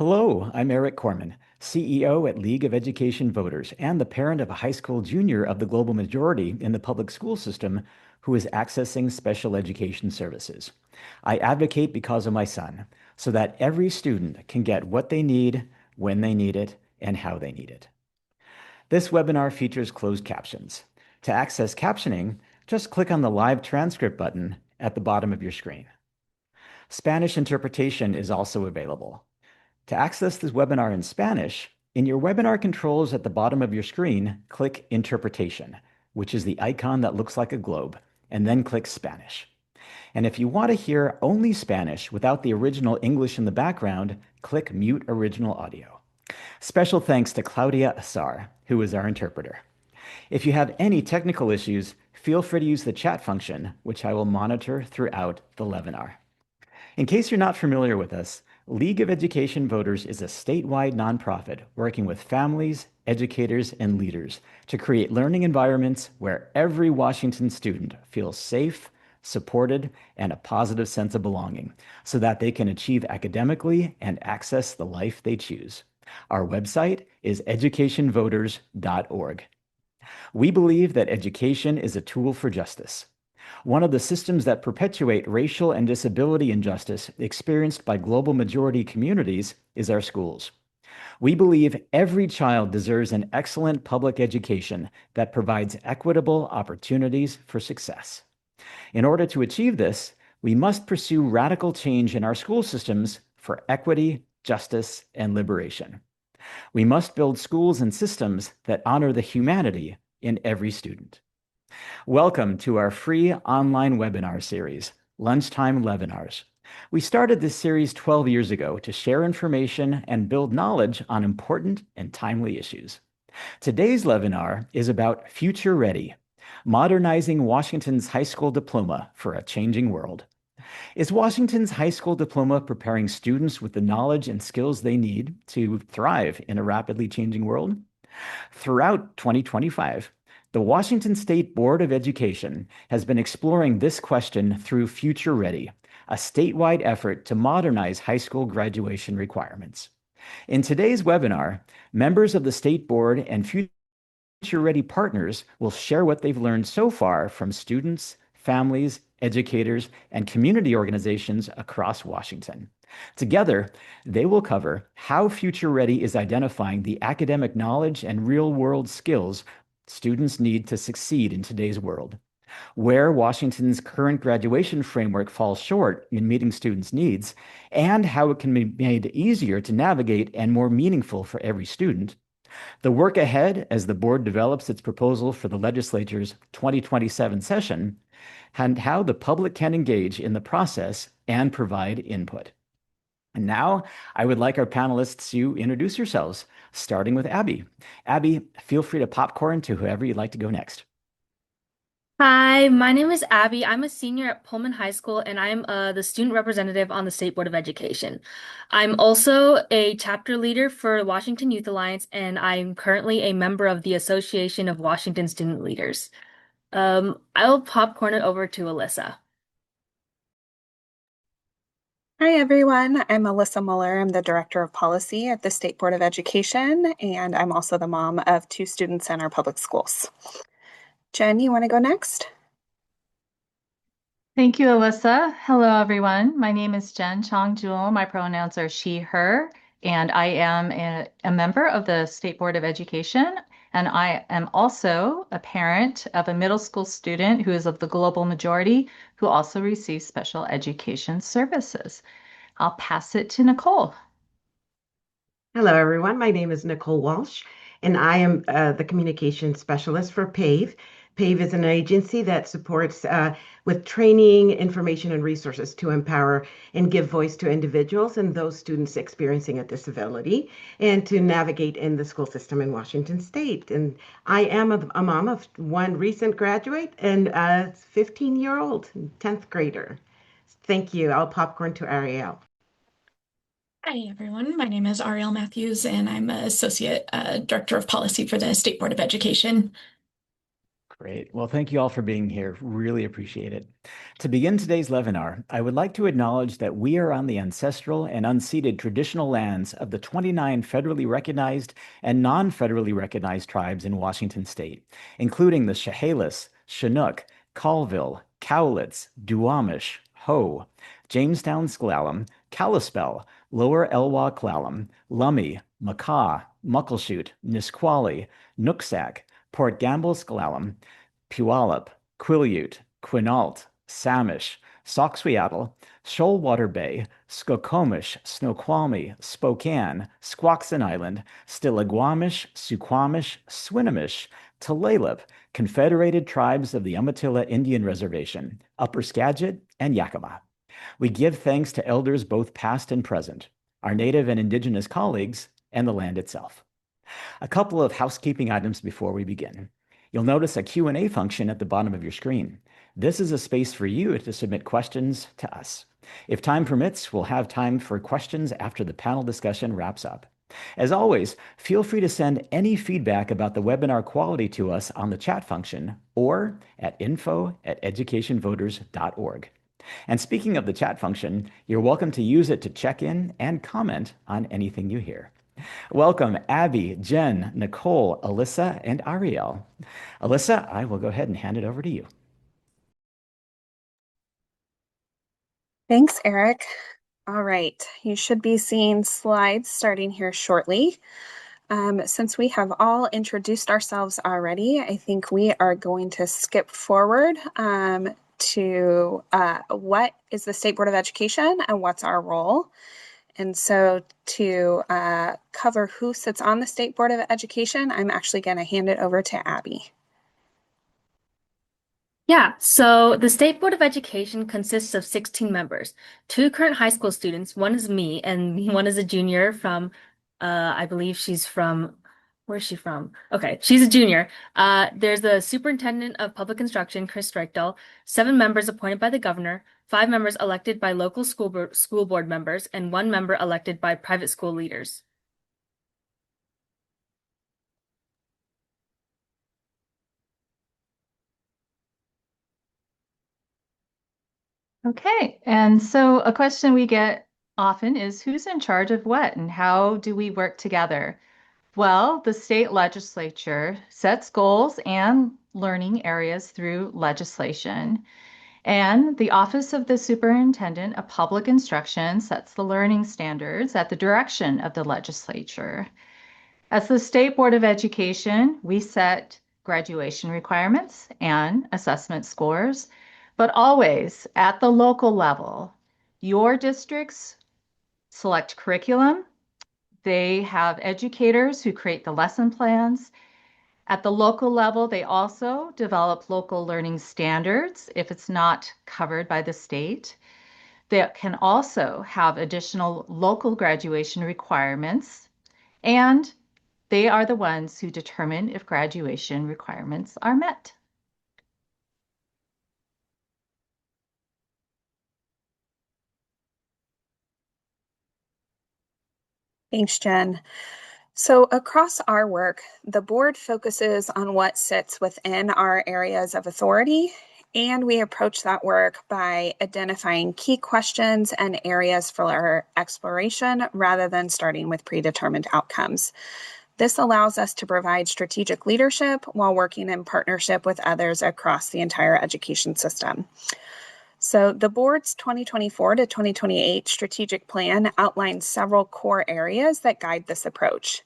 Hello, I'm Eric Corman, CEO at League of Education Voters and the parent of a high school junior of the global majority in the public school system who is accessing special education services. I advocate because of my son, so that every student can get what they need, when they need it, and how they need it. This webinar features closed captions. To access captioning, just click on the live transcript button at the bottom of your screen. Spanish interpretation is also available. To access this webinar in Spanish, in your webinar controls at the bottom of your screen, click Interpretation, which is the icon that looks like a globe, and then click Spanish. And if you want to hear only Spanish without the original English in the background, click Mute Original Audio. Special thanks to Claudia Assar, who is our interpreter. If you have any technical issues, feel free to use the chat function, which I will monitor throughout the LEVinar. In case you're not familiar with us, League of Education Voters is a statewide nonprofit working with families, educators, and leaders to create learning environments where every Washington student feels safe, supported, and a positive sense of belonging so that they can achieve academically and access the life they choose. Our website is educationvoters.org. We believe that education is a tool for justice. One of the systems that perpetuate racial and disability injustice experienced by global majority communities is our schools. We believe every child deserves an excellent public education that provides equitable opportunities for success. In order to achieve this, we must pursue radical change in our school systems for equity, justice, and liberation. We must build schools and systems that honor the humanity in every student. Welcome to our free online webinar series, Lunchtime LEVinars. We started this series 12 years ago to share information and build knowledge on important and timely issues. Today's LEVinar is about FutureReady, modernizing Washington's high school diploma for a changing world. Is Washington's high school diploma preparing students with the knowledge and skills they need to thrive in a rapidly changing world? Throughout 2025, the Washington State Board of Education has been exploring this question through FutureReady, a statewide effort to modernize high school graduation requirements. In today's webinar, members of the State Board and FutureReady partners will share what they've learned so far from students, families, educators, and community organizations across Washington. Together, they will cover how FutureReady is identifying the academic knowledge and real-world skills students need to succeed in today's world, where Washington's current graduation framework falls short in meeting students' needs, and how it can be made easier to navigate and more meaningful for every student. The work ahead as the board develops its proposal for the legislature's 2027 session, and how the public can engage in the process and provide input. And now I would like our panelists to introduce yourselves, starting with Abby. Abby, feel free to popcorn to whoever you'd like to go next. Hi, my name is Abby. I'm a senior at Pullman High School, and I'm the student representative on the State Board of Education. I'm also a chapter leader for Washington Youth Alliance, and I'm currently a member of the Association of Washington Student Leaders. I'll popcorn it over to Alyssa. Hi, everyone. I'm Alyssa Muller. I'm the Director of Policy at the State Board of Education, and I'm also the mom of two students in our public schools. Jen, you want to go next? Thank you, Alyssa. Hello, everyone. My name is Jen Chong Jewel. My pronouns are she, her, and I am a member of the State Board of Education, and I am also a parent of a middle school student who is of the global majority who also receives special education services. I'll pass it to Nicole. Hello, everyone. My name is Nicole Walsh, and I am the communications specialist for PAVE. PAVE is an agency that supports with training, information, and resources to empower and give voice to individuals and those students experiencing a disability and to navigate in the school system in Washington State. And I am a mom of one recent graduate and a 15-year-old 10th grader. Thank you. I'll popcorn to Ariel. Hi, everyone. My name is Ariel Matthews, and I'm Associate Director of Policy for the State Board of Education. Great. Well, thank you all for being here. Really appreciate it. To begin today's LEVinar, I would like to acknowledge that we are on the ancestral and unceded traditional lands of the 29 federally recognized and non-federally recognized tribes in Washington state, including the Chehalis, Chinook, Colville, Cowlitz, Duwamish, Ho, Jamestown Sklallam, Kalispel, Lower Elwha Klallam, Lummi, Makah, Muckleshoot, Nisqually, Nooksack, Port Gamble Sklallam, Puyallup, Quileute, Quinault, Samish, Soxhawtla, Shoalwater Bay, Skokomish, Snoqualmie, Spokane, Squaxin Island, Stillaguamish, Suquamish, Swinomish, Tulalip, Confederated Tribes of the Umatilla Indian Reservation, Upper Skagit, and Yakima. We give thanks to elders both past and present, our Native and Indigenous colleagues, and the land itself. A couple of housekeeping items before we begin. You'll notice a Q&A function at the bottom of your screen. This is a space for you to submit questions to us. If time permits, we'll have time for questions after the panel discussion wraps up. As always, feel free to send any feedback about the webinar quality to us on the chat function or at info@educationvoters.org. And speaking of the chat function, you're welcome to use it to check in and comment on anything you hear. Welcome, Abby, Jen, Nicole, Alyssa, and Ariel. Alyssa, I will go ahead and hand it over to you. Thanks, Eric. All right, you should be seeing slides starting here shortly. Since we have all introduced ourselves already, I think we are going to skip forward to what is the State Board of Education and what's our role. And so to cover who sits on the State Board of Education, I'm actually going to hand it over to Abby. Yeah, so the State Board of Education consists of 16 members, 2 current high school students, one is me, and one is a junior from, I believe she's from, where's she from? Okay, she's a junior. There's the Superintendent of Public Instruction, Chris Strichtel, 7 members appointed by the governor, 5 members elected by local school board members, and 1 member elected by private school leaders. Okay, and so a question we get often is who's in charge of what and how do we work together? Well, the state legislature sets goals and learning areas through legislation. And the Office of the Superintendent of Public Instruction sets the learning standards at the direction of the legislature. As the State Board of Education, we set graduation requirements and assessment scores, but always at the local level. Your districts select curriculum. They have educators who create the lesson plans. At the local level, they also develop local learning standards if it's not covered by the state. They can also have additional local graduation requirements, and they are the ones who determine if graduation requirements are met. Thanks, Jen. So across our work, the board focuses on what sits within our areas of authority, and we approach that work by identifying key questions and areas for our exploration rather than starting with predetermined outcomes. This allows us to provide strategic leadership while working in partnership with others across the entire education system. So the board's 2024 to 2028 strategic plan outlines several core areas that guide this approach.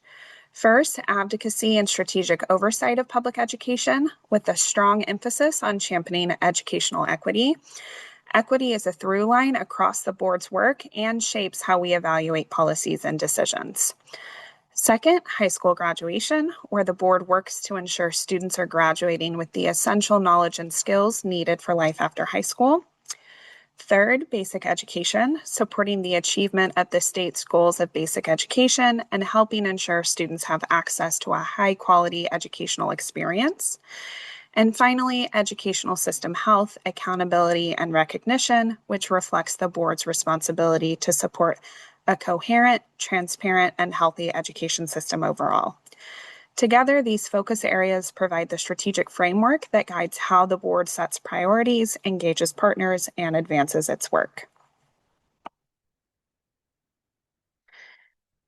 First, advocacy and strategic oversight of public education with a strong emphasis on championing educational equity. Equity is a through line across the board's work and shapes how we evaluate policies and decisions. Second, high school graduation, where the board works to ensure students are graduating with the essential knowledge and skills needed for life after high school. Third, basic education, supporting the achievement of the state's goals of basic education and helping ensure students have access to a high-quality educational experience. And finally, educational system health, accountability, and recognition, which reflects the board's responsibility to support a coherent, transparent, and healthy education system overall. Together, these focus areas provide the strategic framework that guides how the board sets priorities, engages partners, and advances its work.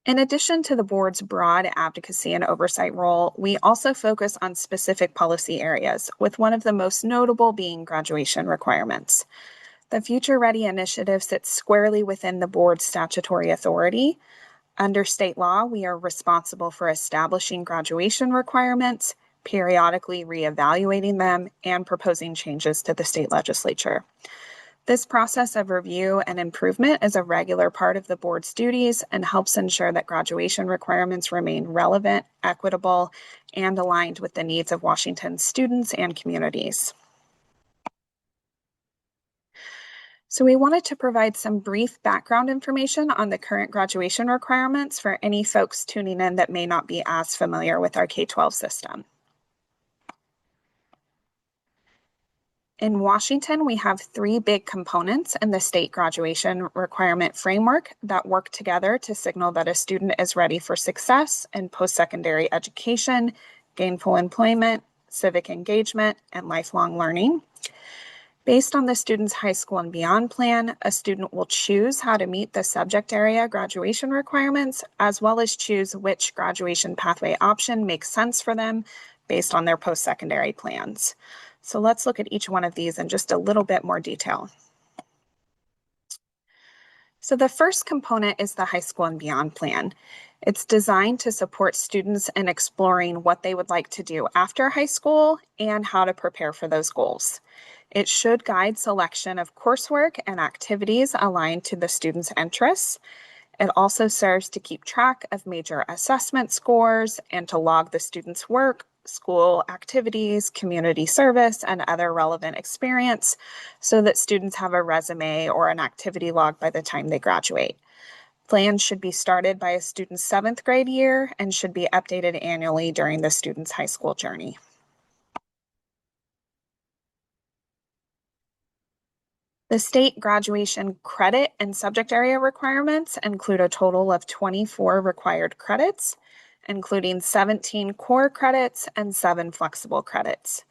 In addition to the board's broad advocacy and oversight role, we also focus on specific policy areas, with one of the most notable being graduation requirements. The FutureReady initiative sits squarely within the board's statutory authority. Under state law, we are responsible for establishing graduation requirements, periodically reevaluating them, and proposing changes to the state legislature. This process of review and improvement is a regular part of the board's duties and helps ensure that graduation requirements remain relevant, equitable, and aligned with the needs of Washington's students and communities. So we wanted to provide some brief background information on the current graduation requirements for any folks tuning in that may not be as familiar with our K-12 system. In Washington, we have three big components in the state graduation requirement framework that work together to signal that a student is ready for success in post-secondary education, gainful employment, civic engagement, and lifelong learning. Based on the student's high school and beyond plan, a student will choose how to meet the subject area graduation requirements, as well as choose which graduation pathway option makes sense for them based on their post-secondary plans. So let's look at each one of these in just a little bit more detail. So the first component is the high school and beyond plan. It's designed to support students in exploring what they would like to do after high school and how to prepare for those goals. It should guide selection of coursework and activities aligned to the student's interests. It also serves to keep track of major assessment scores and to log the student's work, school activities, community service, and other relevant experience so that students have a resume or an activity log by the time they graduate. Plans should be started by a student's 7th grade year and should be updated annually during the student's high school journey. The state graduation credit and subject area requirements include a total of 24 required credits, including 17 core credits and 7 flexible credits.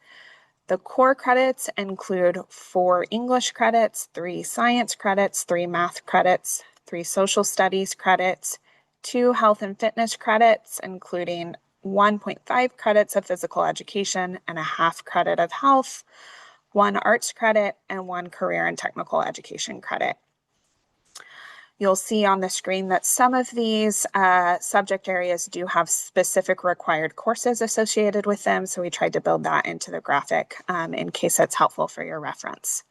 The core credits include 4 English credits, 3 science credits, 3 math credits, 3 social studies credits, 2 health and fitness credits, including 1.5 credits of physical education and a half credit of health, 1 arts credit, and 1 career and technical education credit. You'll see on the screen that some of these subject areas do have specific required courses associated with them, so we tried to build that into the graphic in case it's helpful for your reference.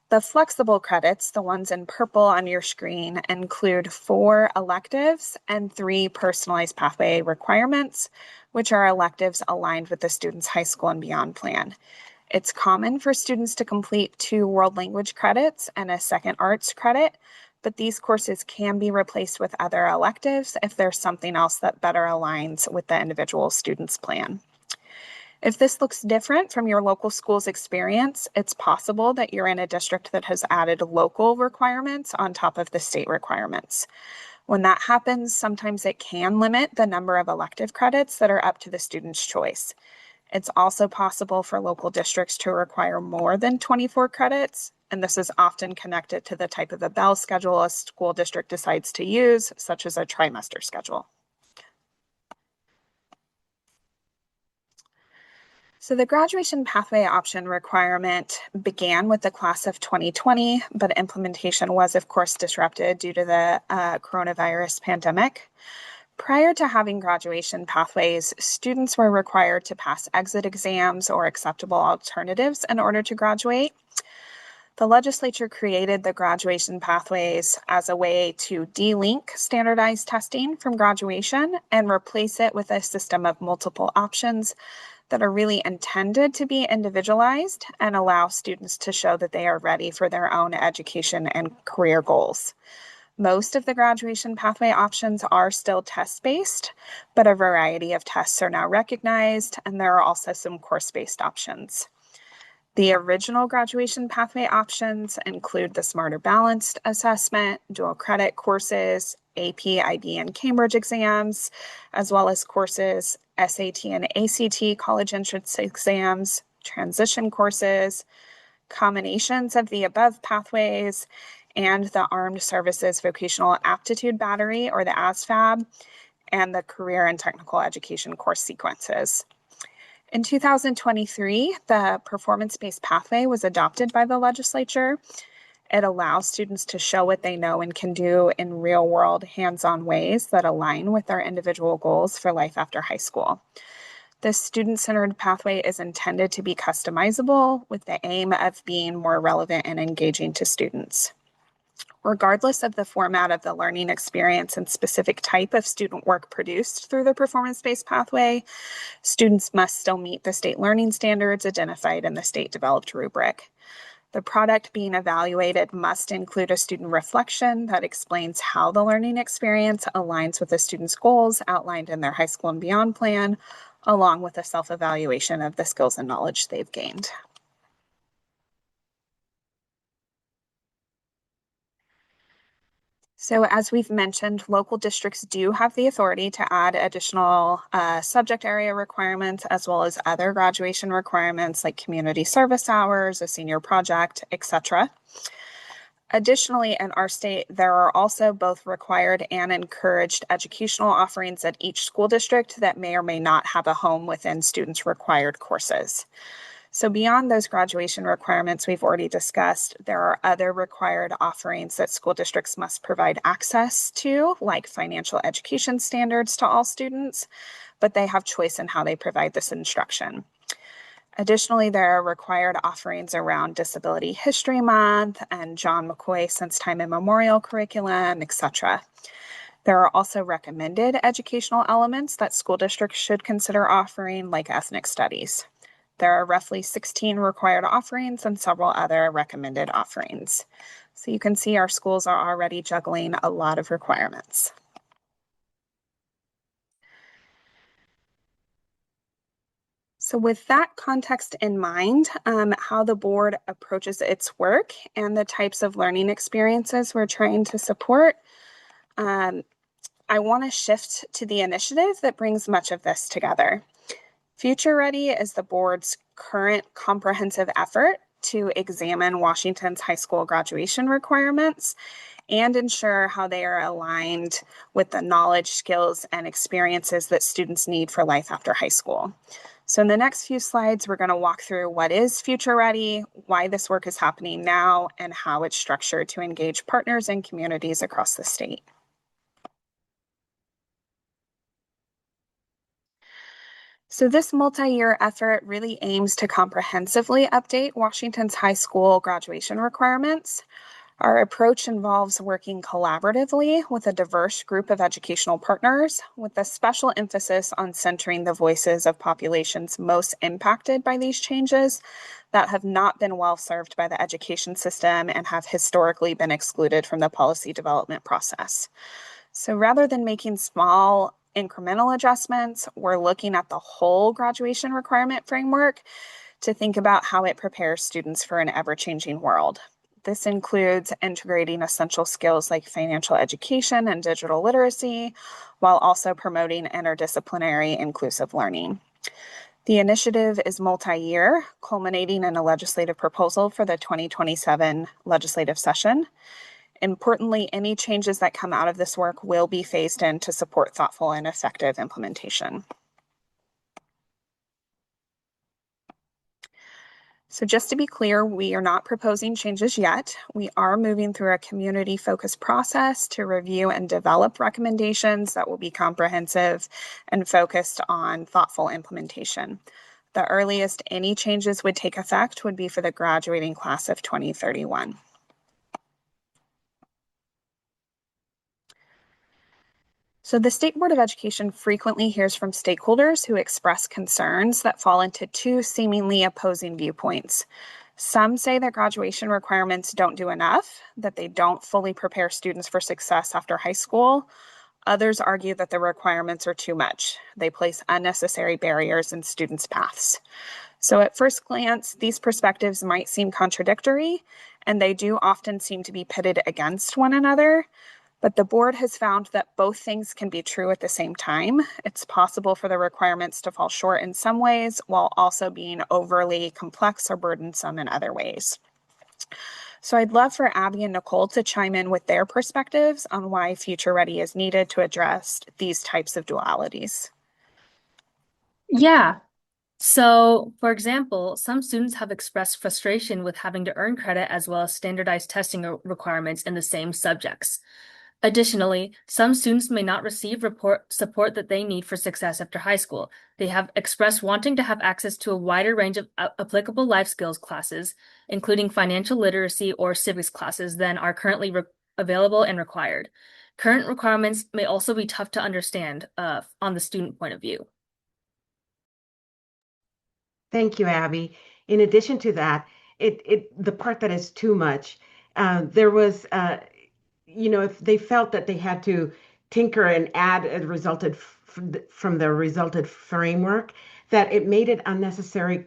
The flexible credits, the ones in purple on your screen, include 4 electives and 3 personalized pathway requirements, which are electives aligned with the student's high school and beyond plan. It's common for students to complete 2 world language credits and a second arts credit, but these courses can be replaced with other electives if there's something else that better aligns with the individual student's plan. If this looks different from your local school's experience, it's possible that you're in a district that has added local requirements on top of the state requirements. When that happens, sometimes it can limit the number of elective credits that are up to the student's choice. It's also possible for local districts to require more than 24 credits, and this is often connected to the type of a bell schedule a school district decides to use, such as a trimester schedule. So the graduation pathway option requirement began with the class of 2020, but implementation was, of course, disrupted due to the coronavirus pandemic. Prior to having graduation pathways, students were required to pass exit exams or acceptable alternatives in order to graduate. The legislature created the graduation pathways as a way to de-link standardized testing from graduation and replace it with a system of multiple options that are really intended to be individualized and allow students to show that they are ready for their own education and career goals. Most of the graduation pathway options are still test-based, but a variety of tests are now recognized, and there are also some course-based options. The original graduation pathway options include the Smarter Balanced assessment, dual credit courses, AP, IB, and Cambridge exams, as well as courses SAT and ACT college entrance exams, transition courses, combinations of the above pathways, and the Armed Services Vocational Aptitude Battery, or the ASVAB, and the career and technical education course sequences. In 2023, the performance-based pathway was adopted by the legislature. It allows students to show what they know and can do in real-world, hands-on ways that align with their individual goals for life after high school. This student-centered pathway is intended to be customizable with the aim of being more relevant and engaging to students. Regardless of the format of the learning experience and specific type of student work produced through the performance-based pathway, students must still meet the state learning standards identified in the state-developed rubric. The product being evaluated must include a student reflection that explains how the learning experience aligns with the student's goals outlined in their high school and beyond plan, along with a self-evaluation of the skills and knowledge they've gained. So as we've mentioned, local districts do have the authority to add additional subject area requirements, as well as other graduation requirements like community service hours, a senior project, etc. Additionally, in our state, there are also both required and encouraged educational offerings at each school district that may or may not have a home within students' required courses. So beyond those graduation requirements we've already discussed, there are other required offerings that school districts must provide access to, like financial education standards to all students, but they have choice in how they provide this instruction. Additionally, there are required offerings around Disability History Month and John McCoy Since Time Immemorial curriculum, etc. There are also recommended educational elements that school districts should consider offering, like ethnic studies. There are roughly 16 required offerings and several other recommended offerings. So you can see our schools are already juggling a lot of requirements. So with that context in mind, how the board approaches its work and the types of learning experiences we're trying to support, I want to shift to the initiative that brings much of this together. FutureReady is the board's current comprehensive effort to examine Washington's high school graduation requirements and ensure how they are aligned with the knowledge, skills, and experiences that students need for life after high school. So in the next few slides, we're going to walk through what is FutureReady, why this work is happening now, and how it's structured to engage partners and communities across the state. So this multi-year effort really aims to comprehensively update Washington's high school graduation requirements. Our approach involves working collaboratively with a diverse group of educational partners, with a special emphasis on centering the voices of populations most impacted by these changes that have not been well served by the education system and have historically been excluded from the policy development process. So rather than making small incremental adjustments, we're looking at the whole graduation requirement framework to think about how it prepares students for an ever-changing world. This includes integrating essential skills like financial education and digital literacy, while also promoting interdisciplinary inclusive learning. The initiative is multi-year, culminating in a legislative proposal for the 2027 legislative session. Importantly, any changes that come out of this work will be phased in to support thoughtful and effective implementation. So just to be clear, we are not proposing changes yet. We are moving through a community-focused process to review and develop recommendations that will be comprehensive and focused on thoughtful implementation. The earliest any changes would take effect would be for the graduating class of 2031. So the State Board of Education frequently hears from stakeholders who express concerns that fall into two seemingly opposing viewpoints. Some say that graduation requirements don't do enough, that they don't fully prepare students for success after high school. Others argue that the requirements are too much. They place unnecessary barriers in students' paths. So at first glance, these perspectives might seem contradictory, and they do often seem to be pitted against one another. But the board has found that both things can be true at the same time. It's possible for the requirements to fall short in some ways while also being overly complex or burdensome in other ways. So I'd love for Abby and Nicole to chime in with their perspectives on why Future Ready is needed to address these types of dualities. Yeah. So, for example, some students have expressed frustration with having to earn credit as well as standardized testing requirements in the same subjects. Additionally, some students may not receive support that they need for success after high school. They have expressed wanting to have access to a wider range of applicable life skills classes, including financial literacy or civics classes, than are currently available and required. Current requirements may also be tough to understand on the student point of view. Thank you, Abby. In addition to that, the part that is too much, there was, if they felt that they had to tinker and add a resulted from the resulted framework, that it made it unnecessarily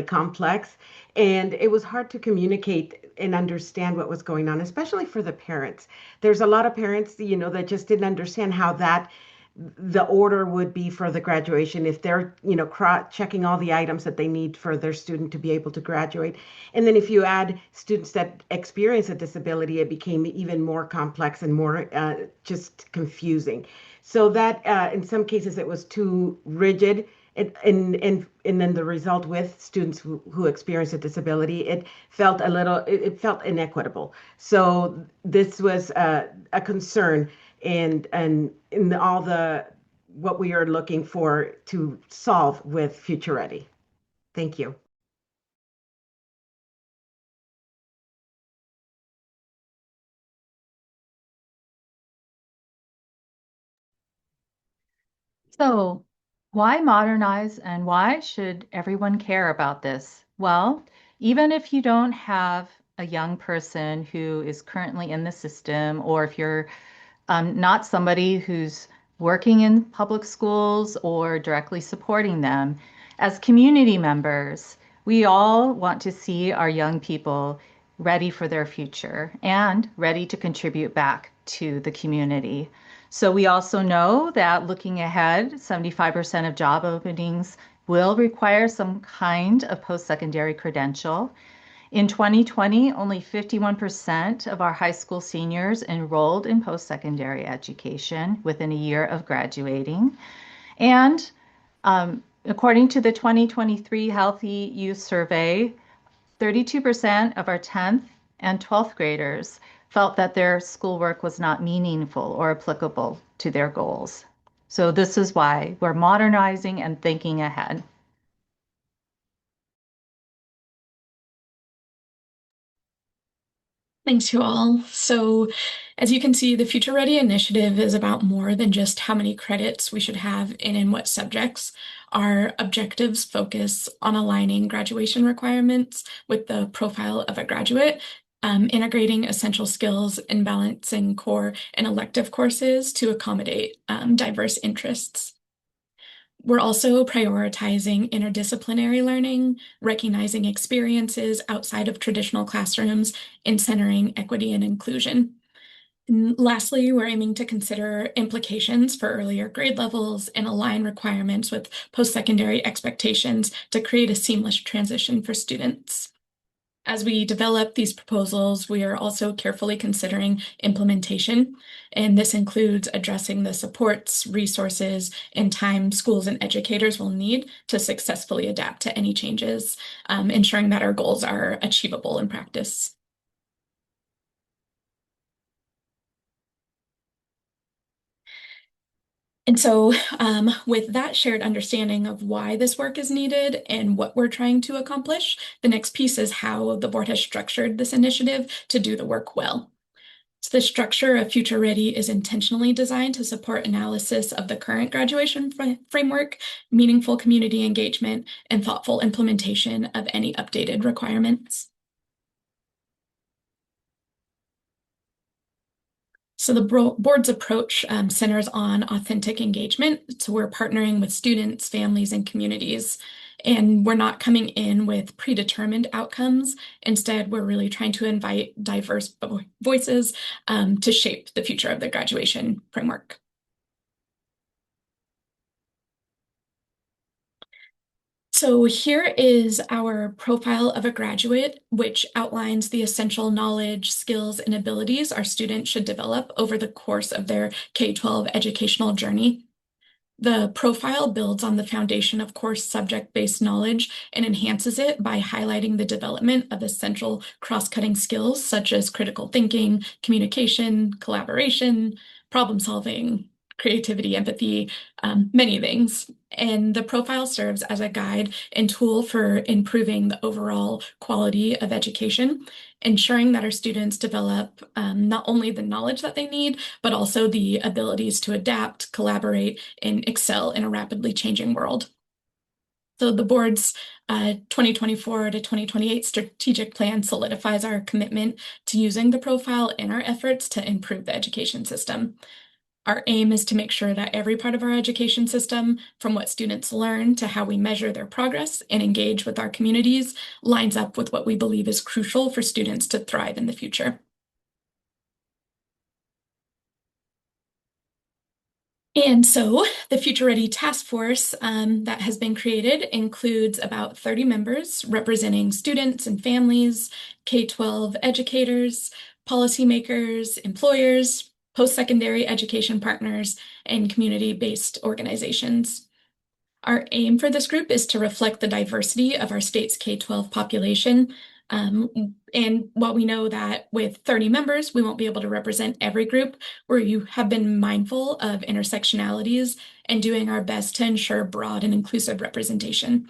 complex, and it was hard to communicate and understand what was going on, especially for the parents. There's a lot of parents, that just didn't understand how the order would be for the graduation if they're checking all the items that they need for their student to be able to graduate, and then if you add students that experience a disability, it became even more complex and more just confusing, so that in some cases it was too rigid, and then the result with students who experience a disability, it felt inequitable. So this was a concern, and in all the what we are looking for to solve with Future Ready. Thank you. So, why modernize and why should everyone care about this? Well, even if you don't have a young person who is currently in the system, or if you're not somebody who's working in public schools or directly supporting them, as community members, we all want to see our young people ready for their future and ready to contribute back to the community. So we also know that looking ahead, 75% of job openings will require some kind of post-secondary credential. In 2020, only 51% of our high school seniors enrolled in post-secondary education within a year of graduating. And according to the 2023 Healthy Youth Survey, 32% of our 10th and 12th graders felt that their schoolwork was not meaningful or applicable to their goals. So this is why we're modernizing and thinking ahead. Thanks, you all. So, as you can see, the Future Ready initiative is about more than just how many credits we should have and in what subjects. Our objectives focus on aligning graduation requirements with the profile of a graduate, integrating essential skills and balancing core and elective courses to accommodate diverse interests. We're also prioritizing interdisciplinary learning, recognizing experiences outside of traditional classrooms, and centering equity and inclusion. And lastly, we're aiming to consider implications for earlier grade levels and align requirements with post-secondary expectations to create a seamless transition for students. As we develop these proposals, we are also carefully considering implementation, and this includes addressing the supports, resources, and time schools and educators will need to successfully adapt to any changes, ensuring that our goals are achievable in practice. And so with that shared understanding of why this work is needed and what we're trying to accomplish, the next piece is how the board has structured this initiative to do the work well. So the structure of Future Ready is intentionally designed to support analysis of the current graduation framework, meaningful community engagement, and thoughtful implementation of any updated requirements. So the board's approach centers on authentic engagement. So we're partnering with students, families, and communities. And we're not coming in with predetermined outcomes. Instead, we're really trying to invite diverse voices to shape the future of the graduation framework. So here is our profile of a graduate, which outlines the essential knowledge, skills, and abilities our students should develop over the course of their K-12 educational journey. The profile builds on the foundation of course subject-based knowledge and enhances it by highlighting the development of essential cross-cutting skills such as critical thinking, communication, collaboration, problem solving, creativity, empathy, many things. And the profile serves as a guide and tool for improving the overall quality of education, ensuring that our students develop not only the knowledge that they need, but also the abilities to adapt, collaborate, and excel in a rapidly changing world. So the board's 2024 to 2028 strategic plan solidifies our commitment to using the profile in our efforts to improve the education system. Our aim is to make sure that every part of our education system, from what students learn to how we measure their progress and engage with our communities, lines up with what we believe is crucial for students to thrive in the future. And so the FutureReady task force that has been created includes about 30 members representing students and families, K-12 educators, policymakers, employers, post-secondary education partners, and community-based organizations. Our aim for this group is to reflect the diversity of our state's K-12 population. And while we know that with 30 members, we won't be able to represent every group, we have been mindful of intersectionalities and doing our best to ensure broad and inclusive representation.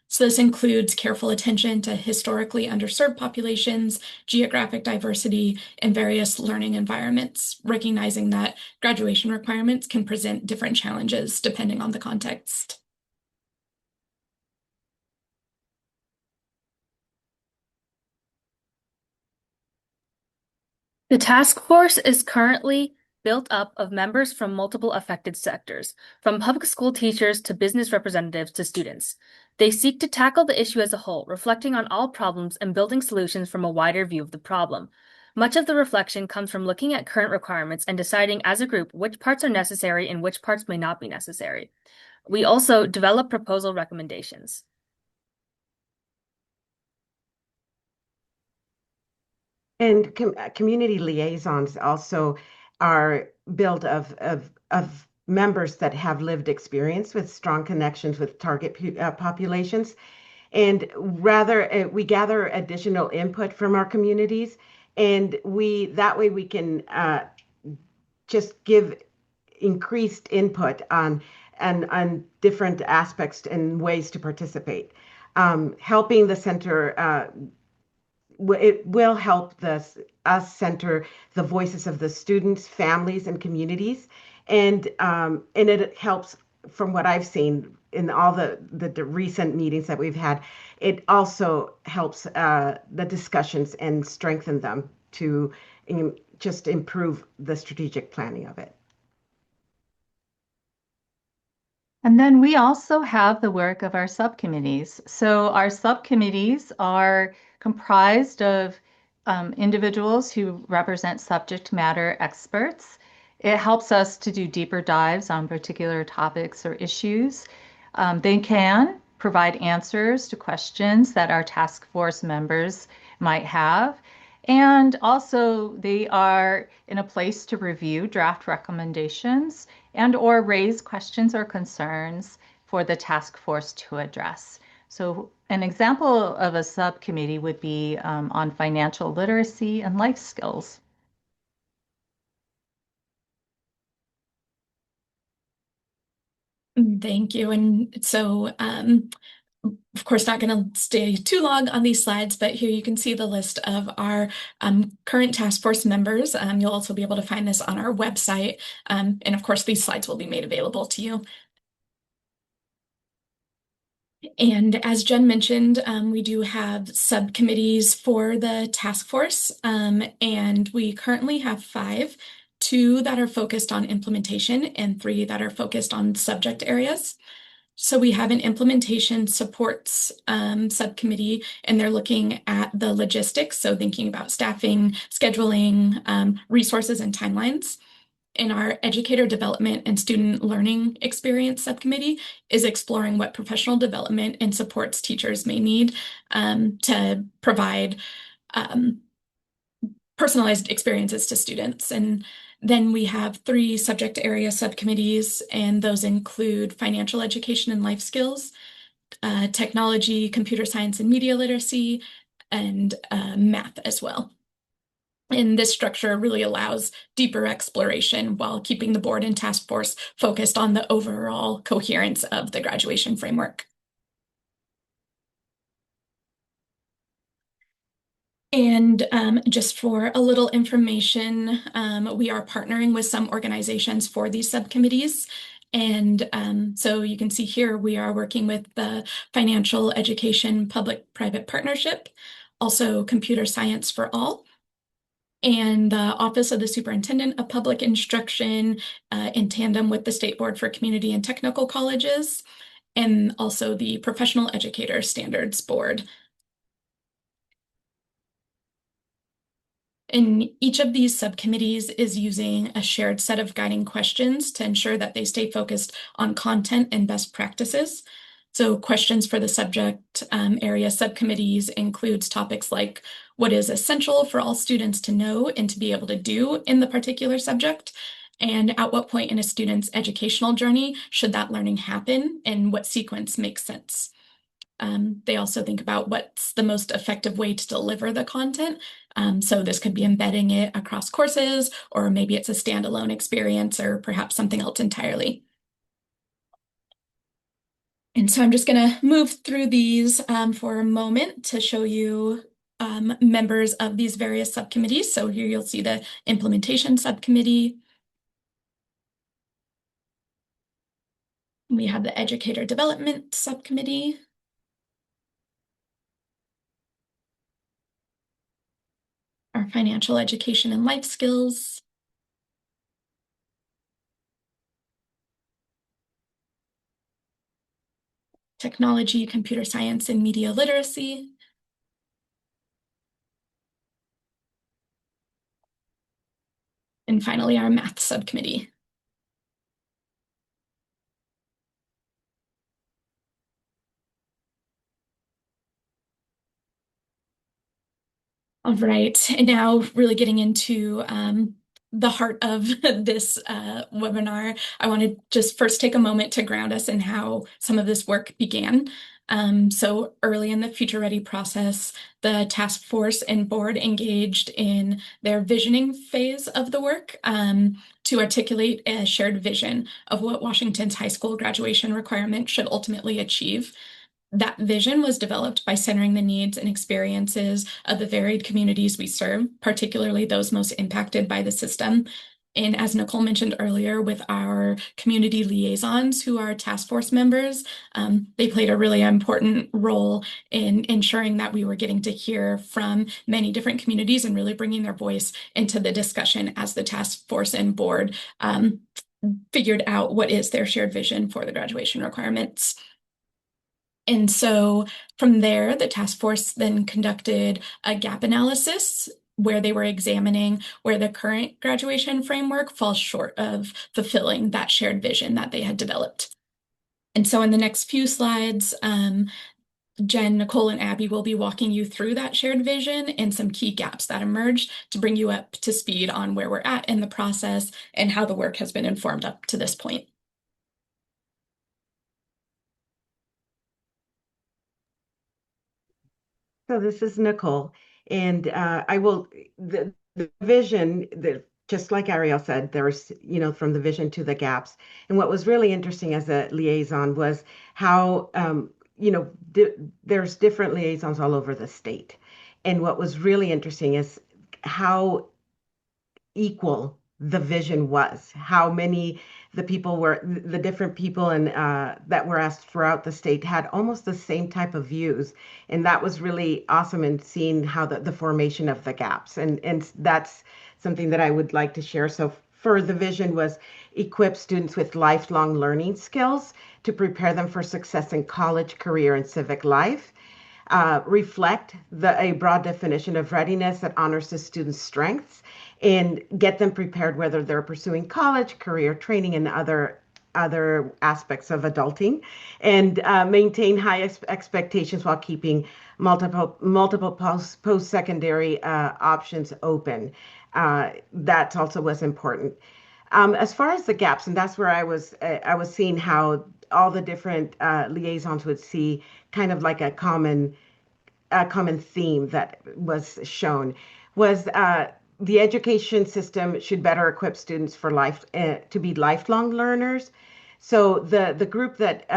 So this includes careful attention to historically underserved populations, geographic diversity, and various learning environments, recognizing that graduation requirements can present different challenges depending on the context. The task force is currently built up of members from multiple affected sectors, from public school teachers to business representatives to students. They seek to tackle the issue as a whole, reflecting on all problems and building solutions from a wider view of the problem. Much of the reflection comes from looking at current requirements and deciding as a group which parts are necessary and which parts may not be necessary. We also develop proposal recommendations. And community liaisons also are built of members that have lived experience with strong connections with target populations. And rather, we gather additional input from our communities, and that way we can just give increased input on different aspects and ways to participate. Helping the center it will help us center the voices of the students, families, and communities, and it helps from what I've seen in all the recent meetings that we've had. It also helps the discussions and strengthen them to just improve the strategic planning of it. And then we also have the work of our subcommittees. So our subcommittees are comprised of individuals who represent subject matter experts. It helps us to do deeper dives on particular topics or issues. They can provide answers to questions that our task force members might have. And also they are in a place to review draft recommendations and or raise questions or concerns for the task force to address. So an example of a subcommittee would be on financial literacy and life skills. Thank you. And so, of course, not going to stay too long on these slides, but here you can see the list of our current task force members. You'll also be able to find this on our website. And of course, these slides will be made available to you. And as Jen mentioned, we do have subcommittees for the task force, and we currently have 5, 2 that are focused on implementation and 3 that are focused on subject areas. So we have an implementation supports subcommittee, and they're looking at the logistics, so thinking about staffing, scheduling, resources, and timelines. And our educator development and student learning experience subcommittee is exploring what professional development and supports teachers may need to provide personalized experiences to students. And then we have 3 subject area subcommittees, and those include financial education and life skills, technology, computer science and media literacy, and math as well. And this structure really allows deeper exploration while keeping the board and task force focused on the overall coherence of the graduation framework. And just for a little information, we are partnering with some organizations for these subcommittees. And so you can see here, we are working with the Financial Education Public-Private Partnership, also Computer Science for All, and the Office of the Superintendent of Public Instruction in tandem with the State Board for Community and Technical Colleges, and also the Professional Educator Standards Board. And each of these subcommittees is using a shared set of guiding questions to ensure that they stay focused on content and best practices. So questions for the subject area subcommittees includes topics like what is essential for all students to know and to be able to do in the particular subject, and at what point in a student's educational journey should that learning happen, and what sequence makes sense. They also think about what's the most effective way to deliver the content. So this could be embedding it across courses, or maybe it's a standalone experience, or perhaps something else entirely. And so I'm just going to move through these for a moment to show you members of these various subcommittees. So here you'll see the implementation subcommittee. We have the educator development subcommittee. Our financial education and life skills. Technology, computer science, and media literacy. And finally, our math subcommittee. All right, and now really getting into the heart of this webinar, I want to just first take a moment to ground us in how some of this work began. So early in the FutureReady process, the task force and board engaged in their visioning phase of the work to articulate a shared vision of what Washington's high school graduation requirement should ultimately achieve. That vision was developed by centering the needs and experiences of the varied communities we serve, particularly those most impacted by the system. And as Nicole mentioned earlier, with our community liaisons who are task force members, they played a really important role in ensuring that we were getting to hear from many different communities and really bringing their voice into the discussion as the task force and board figured out what is their shared vision for the graduation requirements. And so from there, the task force then conducted a gap analysis where they were examining where the current graduation framework falls short of fulfilling that shared vision that they had developed. And so in the next few slides, Jen, Nicole, and Abby will be walking you through that shared vision and some key gaps that emerged to bring you up to speed on where we're at in the process and how the work has been informed up to this point. So this is Nicole, and the vision, just like Ariel said, there's, from the vision to the gaps. And what was really interesting as a liaison was how, there's different liaisons all over the state. And what was really interesting is how equal the vision was, how many the different people and that were asked throughout the state had almost the same type of views. And that was really awesome in seeing how the formation of the gaps. And that's something that I would like to share. So for the vision was equip students with lifelong learning skills to prepare them for success in college, career, and civic life. Reflect a broad definition of readiness that honors the student's strengths and get them prepared whether they're pursuing college, career, training, and other aspects of adulting, and maintain high expectations while keeping multiple post-secondary options open. That also was important. As far as the gaps, and that's where I was seeing how all the different liaisons would see kind of like a common theme that was shown was the education system should better equip students for life to be lifelong learners. So the group that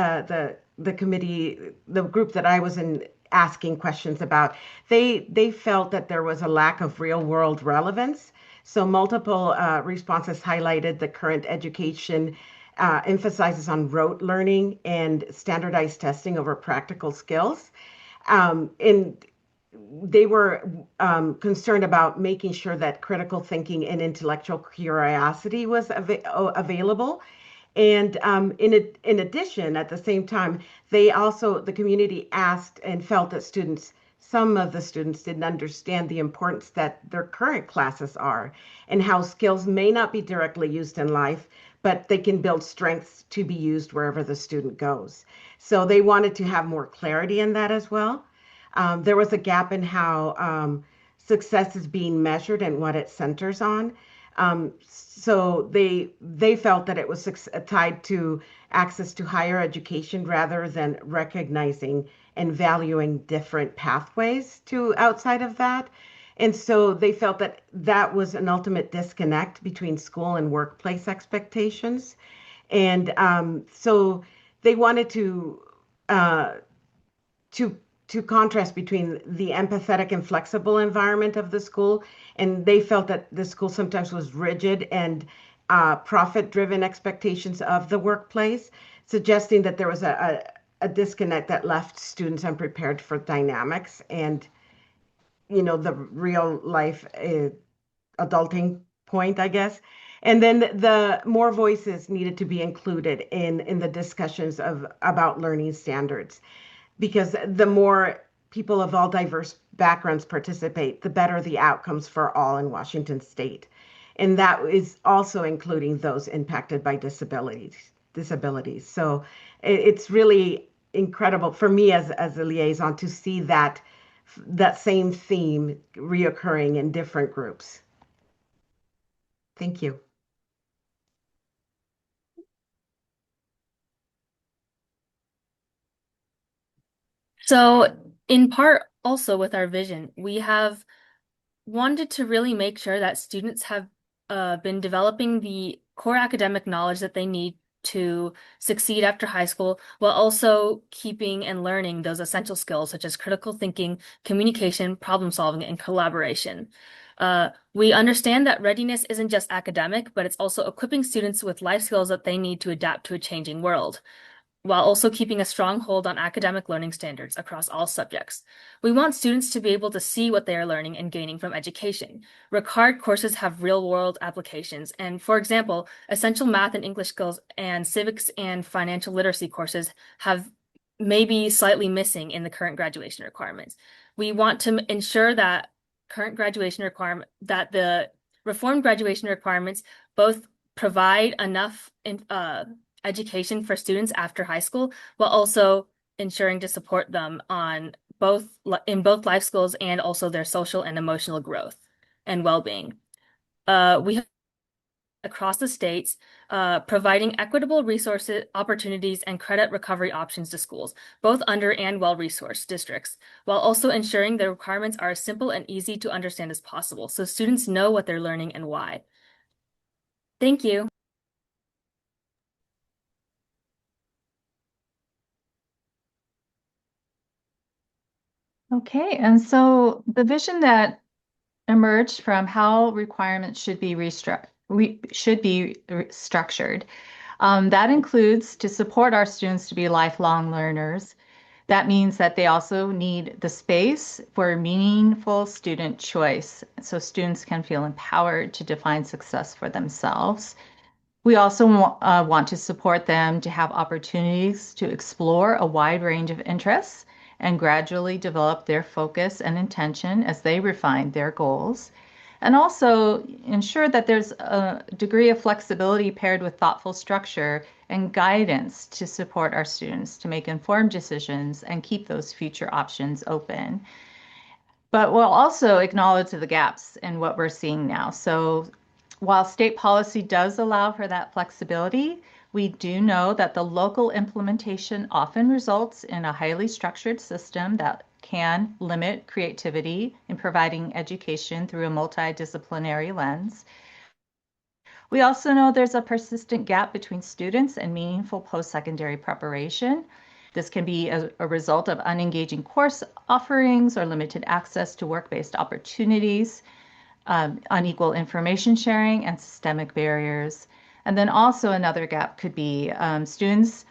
the committee, the group that I was in asking questions about, they felt that there was a lack of real world relevance. So multiple responses highlighted the current education emphasizes on rote learning and standardized testing over practical skills. And they were concerned about making sure that critical thinking and intellectual curiosity was available. And in addition, at the same time, the community asked and felt that some of the students didn't understand the importance that their current classes are and how skills may not be directly used in life, but they can build strengths to be used wherever the student goes. So they wanted to have more clarity in that as well. There was a gap in how success is being measured and what it centers on. So they felt that it was tied to access to higher education rather than recognizing and valuing different pathways to outside of that. And so they felt that that was an ultimate disconnect between school and workplace expectations. And so they wanted to contrast between the empathetic and flexible environment of the school. And they felt that the school sometimes was rigid and profit-driven expectations of the workplace, suggesting that there was a disconnect that left students unprepared for dynamics and, the real life adulting point, I guess. And then the more voices needed to be included in the discussions about learning standards, because the more people of all diverse backgrounds participate, the better the outcomes for all in Washington State. And that is also including those impacted by disabilities. So it's really incredible for me as a liaison to see that same theme reoccurring in different groups. Thank you. So, in part, also with our vision, we have wanted to really make sure that students have been developing the core academic knowledge that they need to succeed after high school, while also keeping and learning those essential skills such as critical thinking, communication, problem solving, and collaboration. We understand that readiness isn't just academic, but it's also equipping students with life skills that they need to adapt to a changing world, while also keeping a strong hold on academic learning standards across all subjects. We want students to be able to see what they are learning and gaining from education. Required courses have real-world applications, and for example, essential math and English skills and civics and financial literacy courses have maybe slightly missing in the current graduation requirements. We want to ensure that the reformed graduation requirements both provide enough education for students after high school, while also ensuring to support them in both life skills and also their social and emotional growth and well-being. We have across the states, providing equitable resources, opportunities, and credit recovery options to schools, both under and well-resourced districts, while also ensuring the requirements are as simple and easy to understand as possible, so students know what they're learning and why. Thank you. Okay, and so the vision that emerged from how requirements should be structured. That includes to support our students to be lifelong learners, That means that they also need the space for meaningful student choice so students can feel empowered to define success for themselves. We also want to support them to have opportunities to explore a wide range of interests and gradually develop their focus and intention as they refine their goals. And also ensure that there's a degree of flexibility paired with thoughtful structure and guidance to support our students to make informed decisions and keep those future options open. But we'll also acknowledge the gaps in what we're seeing now. So while state policy does allow for that flexibility, we do know that the local implementation often results in a highly structured system that can limit creativity in providing education through a multidisciplinary lens. We also know there's a persistent gap between students and meaningful post-secondary preparation. This can be a result of unengaging course offerings or limited access to work-based opportunities, unequal information sharing, and systemic barriers. And then also another gap could be students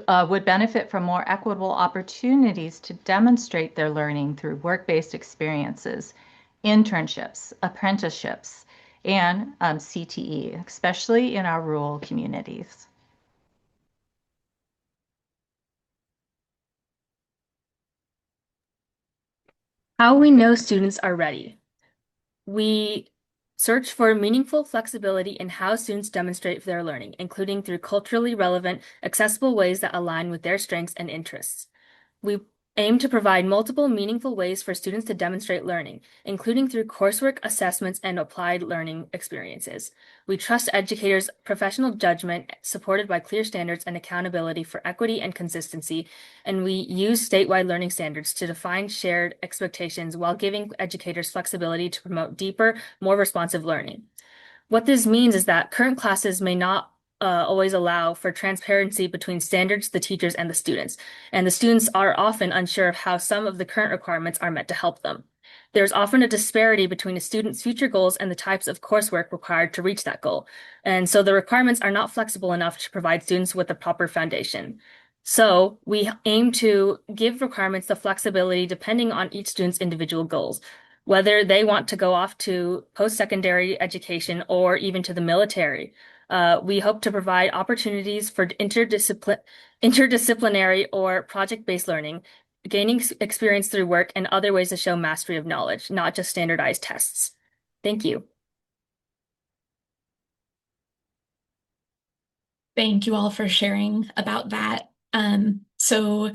would benefit from more equitable opportunities to demonstrate their learning through work-based experiences, internships, apprenticeships, and CTE, especially in our rural communities. How we know students are ready. We search for meaningful flexibility in how students demonstrate their learning, including through culturally relevant, accessible ways that align with their strengths and interests. We aim to provide multiple meaningful ways for students to demonstrate learning, including through coursework, assessments, and applied learning experiences. We trust educators' professional judgment, supported by clear standards and accountability for equity and consistency, and we use statewide learning standards to define shared expectations while giving educators flexibility to promote deeper, more responsive learning. What this means is that current classes may not always allow for transparency between standards, the teachers, and the students. And the students are often unsure of how some of the current requirements are meant to help them. There's often a disparity between a student's future goals and the types of coursework required to reach that goal. And so the requirements are not flexible enough to provide students with a proper foundation. So we aim to give requirements the flexibility depending on each student's individual goals, whether they want to go off to post-secondary education or even to the military. We hope to provide opportunities for interdisciplinary or project-based learning, gaining experience through work, and other ways to show mastery of knowledge, not just standardized tests. Thank you. Thank you all for sharing about that. So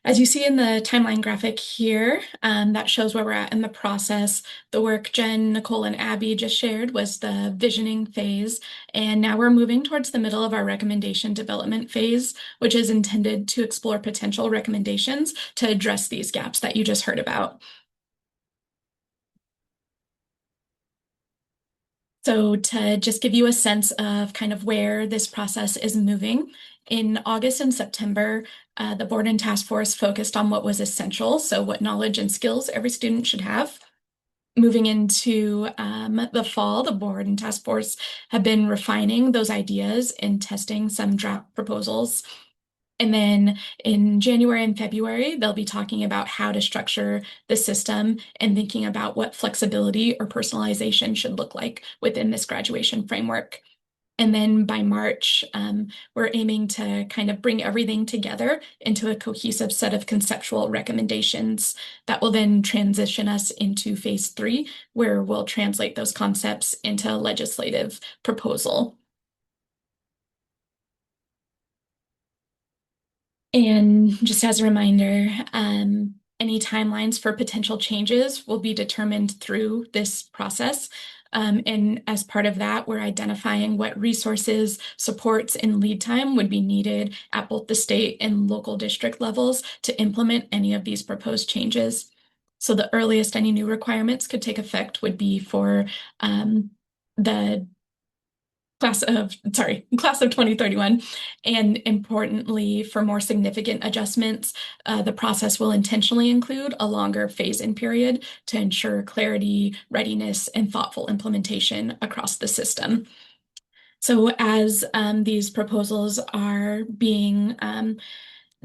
as you see in the timeline graphic here, that shows where we're at in the process. The work Jen, Nicole, and Abby just shared was the visioning phase, and now we're moving towards the middle of our recommendation development phase, which is intended to explore potential recommendations to address these gaps that you just heard about. So to just give you a sense of kind of where this process is moving, in August and September, the board and task force focused on what was essential, so what knowledge and skills every student should have. Moving into the fall, the board and task force have been refining those ideas and testing some draft proposals. And then in January and February, they'll be talking about how to structure the system and thinking about what flexibility or personalization should look like within this graduation framework. And then by March, we're aiming to kind of bring everything together into a cohesive set of conceptual recommendations that will then transition us into phase 3, where we'll translate those concepts into a legislative proposal. And just as a reminder, any timelines for potential changes will be determined through this process. And as part of that, we're identifying what resources, supports, and lead time would be needed at both the state and local district levels to implement any of these proposed changes. So the earliest any new requirements could take effect would be for the class of 2031. And importantly, for more significant adjustments, the process will intentionally include a longer phase-in period to ensure clarity, readiness, and thoughtful implementation across the system. So as these proposals are being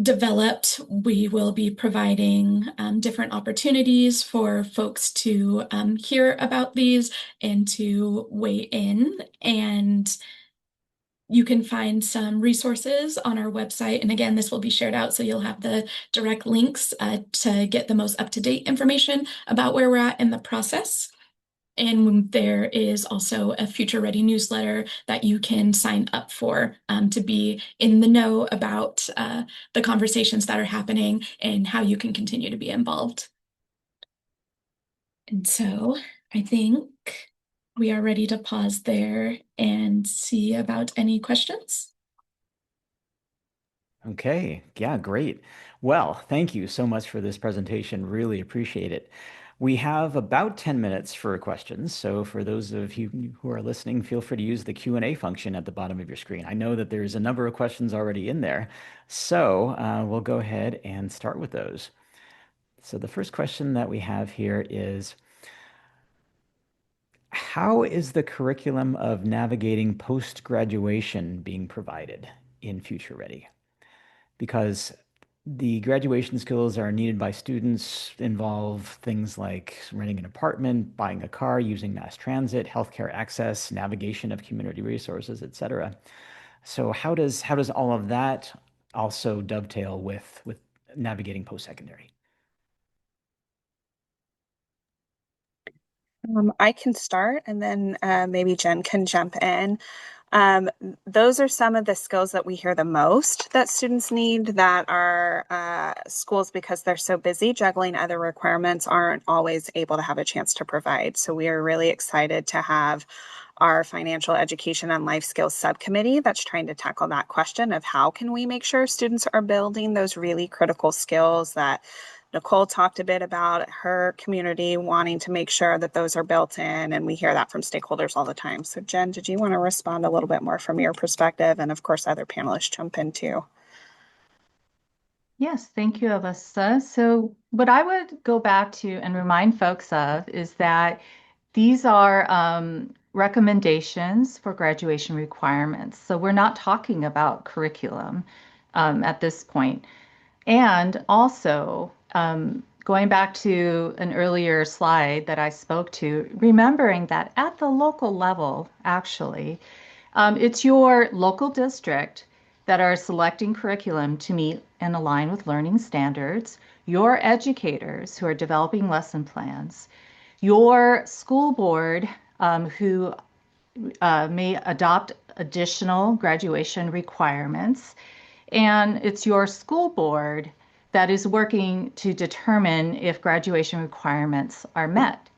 developed, we will be providing different opportunities for folks to hear about these and to weigh in. And you can find some resources on our website. And again, this will be shared out, so you'll have the direct links to get the most up-to-date information about where we're at in the process. And there is also a Future Ready newsletter that you can sign up for to be in the know about the conversations that are happening and how you can continue to be involved. And so I think we are ready to pause there and see about any questions. Okay, yeah, great. Well, thank you so much for this presentation. Really appreciate it. We have about 10 minutes for questions. So for those of you who are listening, feel free to use the Q&A function at the bottom of your screen. I know that there's a number of questions already in there. So we'll go ahead and start with those. So the first question that we have here is, how is the curriculum of navigating post-graduation being provided in Future Ready? Because the graduation skills are needed by students involve things like renting an apartment, buying a car, using mass transit, healthcare access, navigation of community resources, etc. So how does all of that also dovetail with navigating post-secondary? I can start, and then maybe Jen can jump in. Those are some of the skills that we hear the most that students need, that our schools, because they're so busy juggling other requirements, aren't always able to have a chance to provide. So we are really excited to have our financial education and life skills subcommittee that's trying to tackle that question of how can we make sure students are building those really critical skills that Nicole talked a bit about, her community wanting to make sure that those are built in, and we hear that from stakeholders all the time. So Jen, did you want to respond a little bit more from your perspective? And of course, other panelists jump in too. Yes, thank you, Alyssa. So what I would go back to and remind folks of is that these are recommendations for graduation requirements. So we're not talking about curriculum at this point. And also, going back to an earlier slide that I spoke to, remembering that at the local level, actually, it's your local district that are selecting curriculum to meet and align with learning standards, your educators who are developing lesson plans, your school board who may adopt additional graduation requirements, and it's your school board that is working to determine if graduation requirements are met.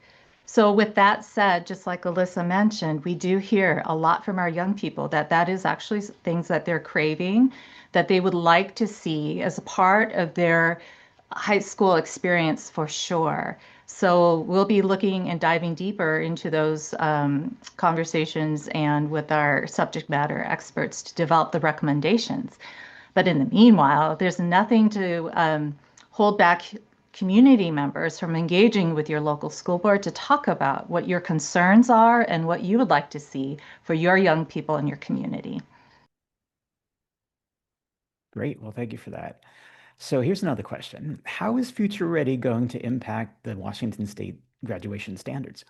So with that said, just like Alyssa mentioned, we do hear a lot from our young people that is actually things that they're craving, that they would like to see as a part of their high school experience for sure. So we'll be looking and diving deeper into those conversations and with our subject matter experts to develop the recommendations. But in the meanwhile, there's nothing to hold back community members from engaging with your local school board to talk about what your concerns are and what you would like to see for your young people in your community. Great. Well, thank you for that. So here's another question. How is Future Ready going to impact the Washington State graduation standards?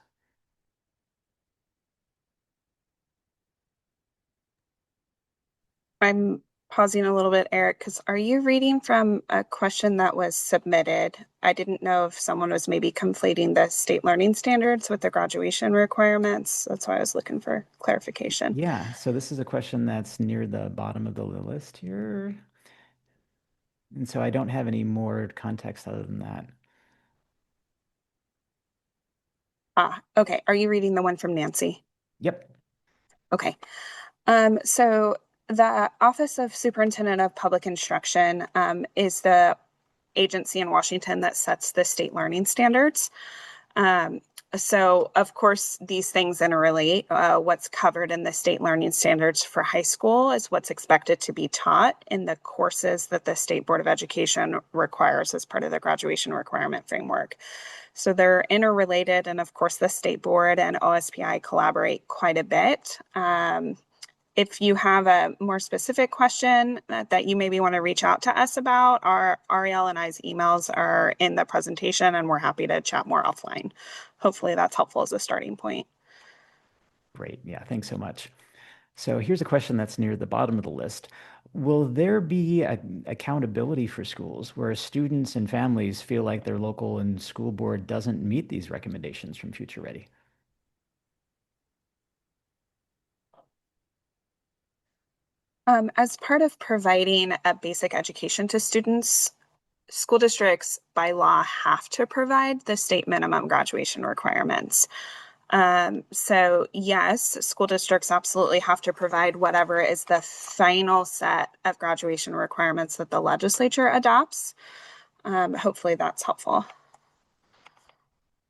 I'm pausing a little bit, Eric, because are you reading from a question that was submitted? I didn't know if someone was maybe conflating the state learning standards with the graduation requirements. That's why I was looking for clarification. Yeah, so this is a question that's near the bottom of the list here. And so I don't have any more context other than that. Okay. Are you reading the one from Nancy? Yep. Okay. So the Office of Superintendent of Public Instruction is the agency in Washington that sets the state learning standards. So of course, these things interrelate. What's covered in the state learning standards for high school is what's expected to be taught in the courses that the State Board of Education requires as part of the graduation requirement framework. So they're interrelated. And of course, the State Board and OSPI collaborate quite a bit. if you have a more specific question that you maybe want to reach out to us about, our Ariel and I's emails are in the presentation, and we're happy to chat more offline. Hopefully that's helpful as a starting point. Great. Yeah, thanks so much. So here's a question that's near the bottom of the list. Will there be accountability for schools where students and families feel like their local and school board doesn't meet these recommendations from Future Ready? As part of providing a basic education to students, school districts by law have to provide the state minimum graduation requirements. So yes, school districts absolutely have to provide whatever is the final set of graduation requirements that the legislature adopts. Hopefully that's helpful.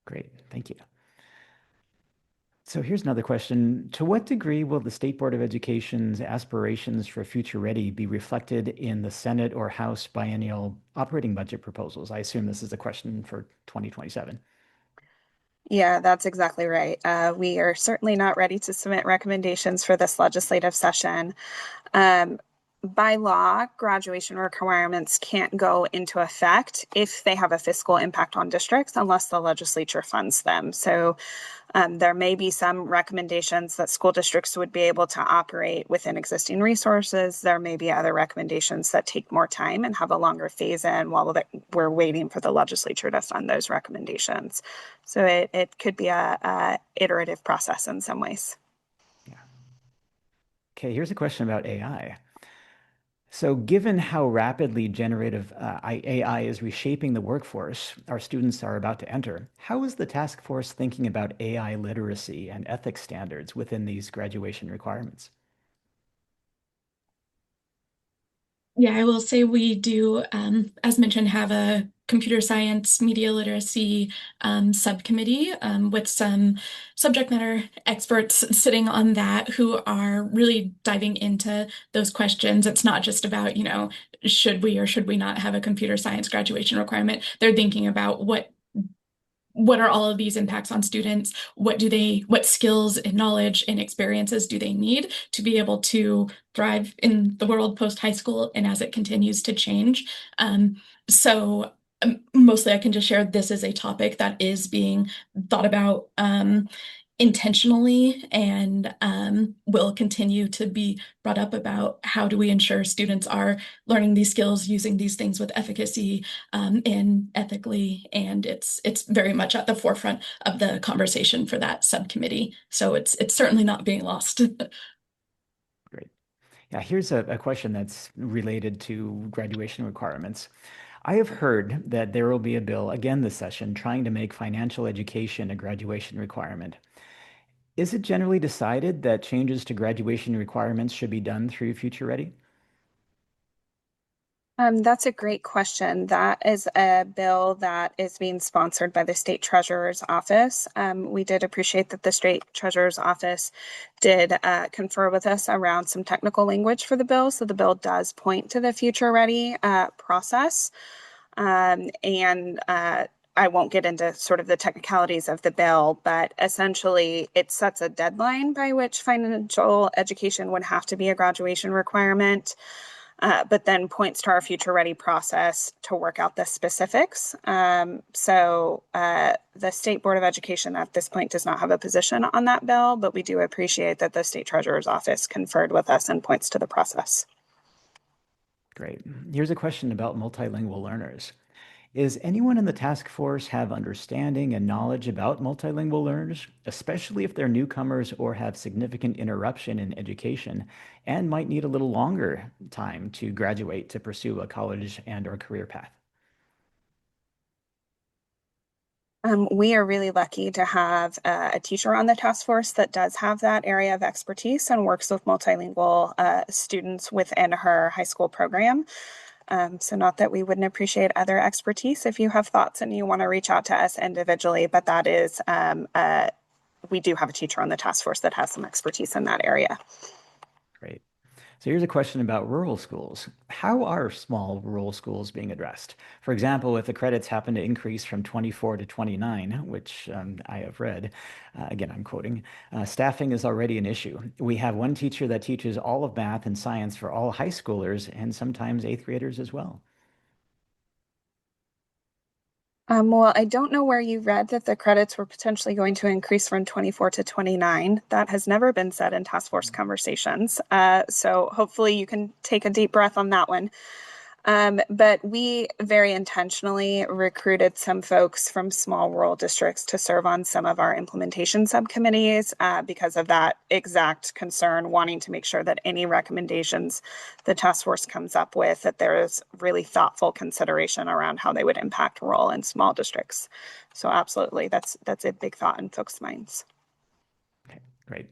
Great, thank you. So here's another question. To what degree will the State Board of Education's aspirations for Future Ready be reflected in the Senate or House biennial operating budget proposals? I assume this is a question for 2027. Yeah, that's exactly right. We are certainly not ready to submit recommendations for this legislative session. By law, graduation requirements can't go into effect if they have a fiscal impact on districts unless the legislature funds them. So there may be some recommendations that school districts would be able to operate within existing resources. There may be other recommendations that take more time and have a longer phase in while we're waiting for the legislature to fund those recommendations. So it could be a iterative process in some ways. Yeah. Okay, here's a question about AI. So given how rapidly generative AI is reshaping the workforce our students are about to enter, how is the task force thinking about AI literacy and ethics standards within these graduation requirements? Yeah, I will say we do, as mentioned, have a computer science media literacy subcommittee with some subject matter experts sitting on that who are really diving into those questions. It's not just about, should we or should we not have a computer science graduation requirement? They're thinking about what are all of these impacts on students? What skills and knowledge and experiences do they need to be able to thrive in the world post high school and as it continues to change? So mostly I can just share this is a topic that is being thought about intentionally and will continue to be brought up about how do we ensure students are learning these skills, using these things with efficacy and ethically, and it's very much at the forefront of the conversation for that subcommittee. So it's certainly not being lost. Great. Yeah, here's a question that's related to graduation requirements. I have heard that there will be a bill again this session trying to make financial education a graduation requirement. Is it generally decided that changes to graduation requirements should be done through Future Ready? That's a great question. That is a bill that is being sponsored by the State Treasurer's Office. We did appreciate that the State Treasurer's Office did confer with us around some technical language for the bill. So the bill does point to the Future Ready process. I won't get into sort of the technicalities of the bill, but essentially it sets a deadline by which financial education would have to be a graduation requirement. But then points to our Future Ready process to work out the specifics. So the State Board of Education at this point does not have a position on that bill, but we do appreciate that the State Treasurer's Office conferred with us and points to the process. Great. Here's a question about multilingual learners. Is anyone in the task force have understanding and knowledge about multilingual learners, especially if they're newcomers or have significant interruption in education and might need a little longer time to graduate to pursue a college and/or career path? We are really lucky to have a teacher on the task force that does have that area of expertise and works with multilingual students within her high school program. So not that we wouldn't appreciate other expertise if you have thoughts and you want to reach out to us individually, but that is, we do have a teacher on the task force that has some expertise in that area. Great. So here's a question about rural schools. How are small rural schools being addressed? For example, if the credits happen to increase from 24 to 29, which I have read, again, I'm quoting, staffing is already an issue. We have one teacher that teaches all of math and science for all high schoolers and sometimes eighth graders as well. Well, I don't know where you read that the credits were potentially going to increase from 24 to 29. That has never been said in task force conversations. So hopefully you can take a deep breath on that one. But we very intentionally recruited some folks from small rural districts to serve on some of our implementation subcommittees because of that exact concern, wanting to make sure that any recommendations the task force comes up with, that there is really thoughtful consideration around how they would impact rural and small districts. So absolutely, that's a big thought in folks' minds. Okay, great.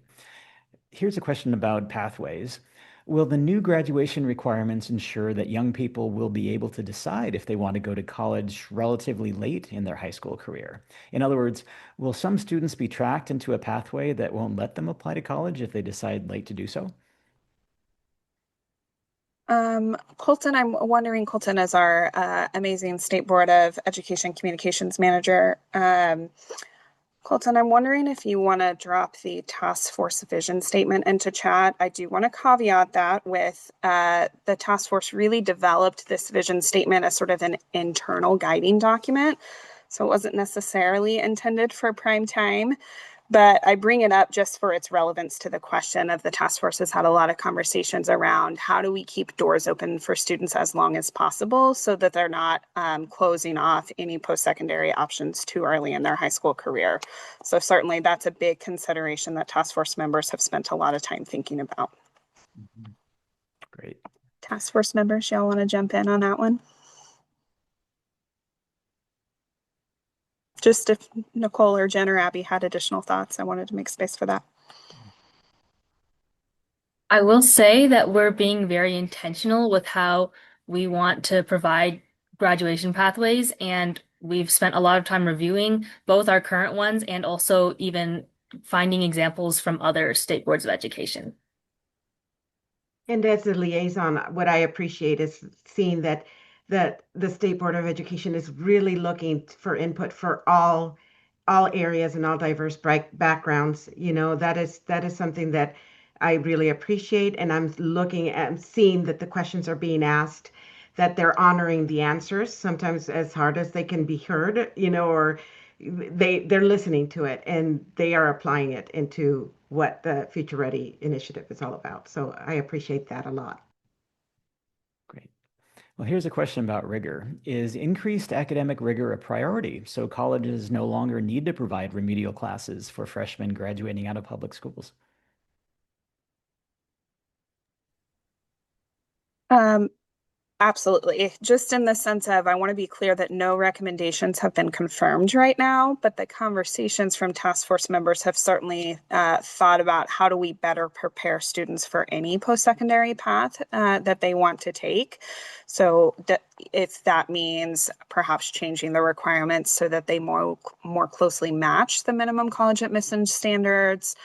Here's a question about pathways. Will the new graduation requirements ensure that young people will be able to decide if they want to go to college relatively late in their high school career? In other words, will some students be tracked into a pathway that won't let them apply to college if they decide late to do so? Colton, I'm wondering, Colton is our amazing State Board of Education Communications Manager. Colton, I'm wondering if you want to drop the task force vision statement into chat. I do want to caveat that with the task force really developed this vision statement as sort of an internal guiding document. So it wasn't necessarily intended for prime time. But I bring it up just for its relevance to the question of the task force has had a lot of conversations around how do we keep doors open for students as long as possible so that they're not closing off any post-secondary options too early in their high school career. So certainly that's a big consideration that task force members have spent a lot of time thinking about. Great. Task force members, y'all want to jump in on that one? Just if Nicole or Jen or Abby had additional thoughts, I wanted to make space for that. I will say that we're being very intentional with how we want to provide graduation pathways, and we've spent a lot of time reviewing both our current ones and also even finding examples from other state boards of education. And as a liaison, what I appreciate is seeing that the State Board of Education is really looking for input for all areas and all diverse backgrounds. You know, that is something that I really appreciate, and I'm looking at seeing that the questions are being asked, that they're honoring the answers, sometimes as hard as they can be heard, you know, or they're listening to it and they are applying it into what the Future Ready initiative is all about. So I appreciate that a lot. Great. Well, here's a question about rigor. Is increased academic rigor a priority so colleges no longer need to provide remedial classes for freshmen graduating out of public schools? Absolutely. Just in the sense of, I want to be clear that no recommendations have been confirmed right now, but the conversations from task force members have certainly thought about how do we better prepare students for any post-secondary path that they want to take. So if that means perhaps changing the requirements so that they more closely match the minimum college admission standards,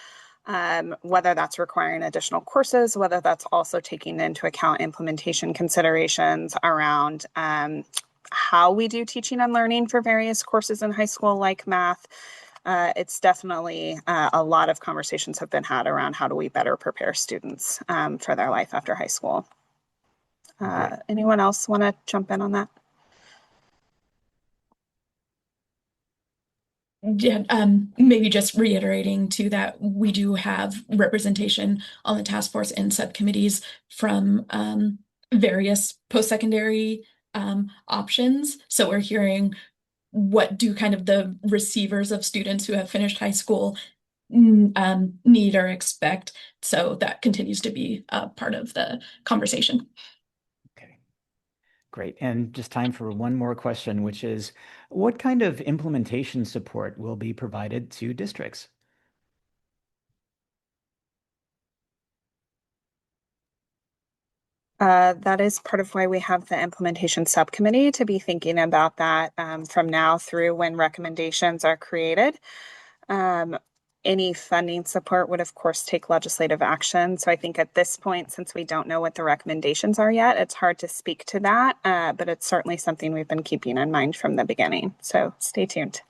whether that's requiring additional courses, whether that's also taking into account implementation considerations around how we do teaching and learning for various courses in high school, like math. It's definitely a lot of conversations have been had around how do we better prepare students for their life after high school. Anyone else want to jump in on that? Yeah, maybe just reiterating too that we do have representation on the task force and subcommittees from various post-secondary options. So we're hearing what do kind of the receivers of students who have finished high school need or expect. So that continues to be a part of the conversation. Okay, great. And just time for one more question, which is, what kind of implementation support will be provided to districts? That is part of why we have the implementation subcommittee to be thinking about that from now through when recommendations are created. any funding support would, of course, take legislative action. So I think at this point, since we don't know what the recommendations are yet, it's hard to speak to that, but it's certainly something we've been keeping in mind from the beginning. So stay tuned.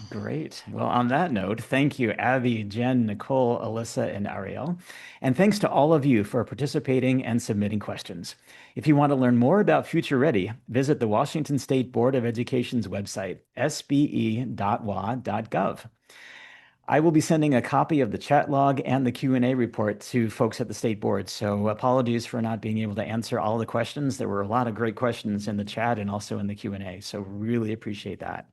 Great. Well, on that note, thank you, Abby, Jen, Nicole, Alyssa, and Ariel. And thanks to all of you for participating and submitting questions. If you want to learn more about Future Ready, visit the Washington State Board of Education's website, sbe.wa.gov. I will be sending a copy of the chat log and the Q&A report to folks at the State Board, so apologies for not being able to answer all the questions. There were a lot of great questions in the chat and also in the Q&A, so really appreciate that.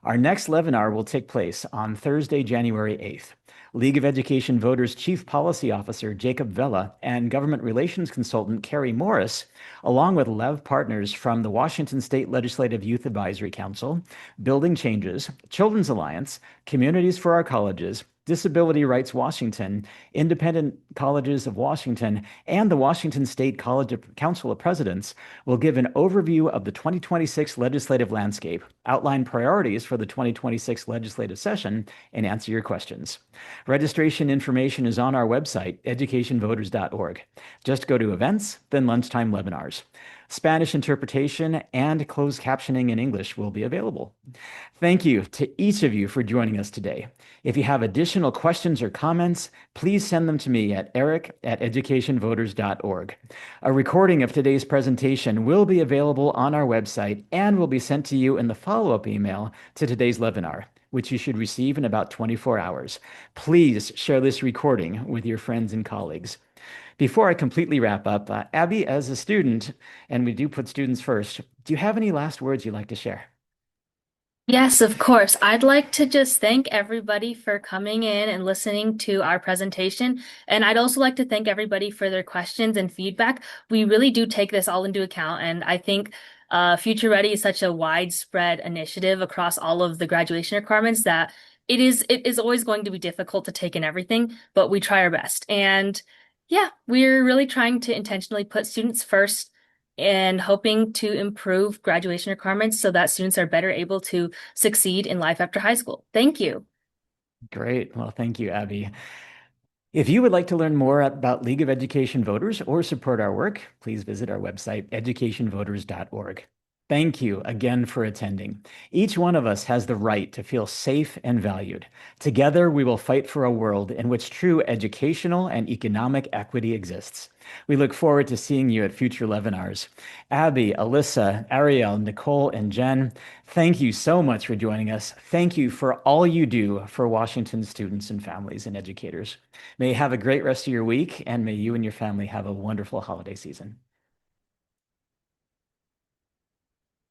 Our next LEVinar will take place on Thursday, January 8th. League of Education Voters Chief Policy Officer Jacob Vella and Government Relations Consultant Carrie Morris, along with LEV partners from the Washington State Legislative Youth Advisory Council, Building Changes, Children's Alliance, Communities for Our Colleges, Disability Rights Washington, Independent Colleges of Washington, and the Washington State Council of Presidents will give an overview of the 2026 legislative landscape, outline priorities for the 2026 legislative session, and answer your questions. Registration information is on our website, educationvoters.org. Just go to events, then lunchtime webinars. Spanish interpretation and closed captioning in English will be available. Thank you to each of you for joining us today. If you have additional questions or comments, please send them to me at eric@educationvoters.org. A recording of today's presentation will be available on our website and will be sent to you in the follow-up email to today's webinar, which you should receive in about 24 hours. Please share this recording with your friends and colleagues. Before I completely wrap up, Abby, as a student, and we do put students first, do you have any last words you'd like to share? Yes, of course. I'd like to just thank everybody for coming in and listening to our presentation. And I'd also like to thank everybody for their questions and feedback. We really do take this all into account. And I think Future Ready is such a widespread initiative across all of the graduation requirements that it is always going to be difficult to take in everything, but we try our best. And yeah, we're really trying to intentionally put students first and hoping to improve graduation requirements so that students are better able to succeed in life after high school. Thank you. Great. Well, thank you, Abby. If you would like to learn more about League of Education Voters or support our work, please visit our website, educationvoters.org. Thank you again for attending. Each one of us has the right to feel safe and valued. Together, we will fight for a world in which true educational and economic equity exists. We look forward to seeing you at future webinars. Abby, Alyssa, Ariel, Nicole, and Jen, thank you so much for joining us. Thank you for all you do for Washington students and families and educators. May you have a great rest of your week, and may you and your family have a wonderful holiday season.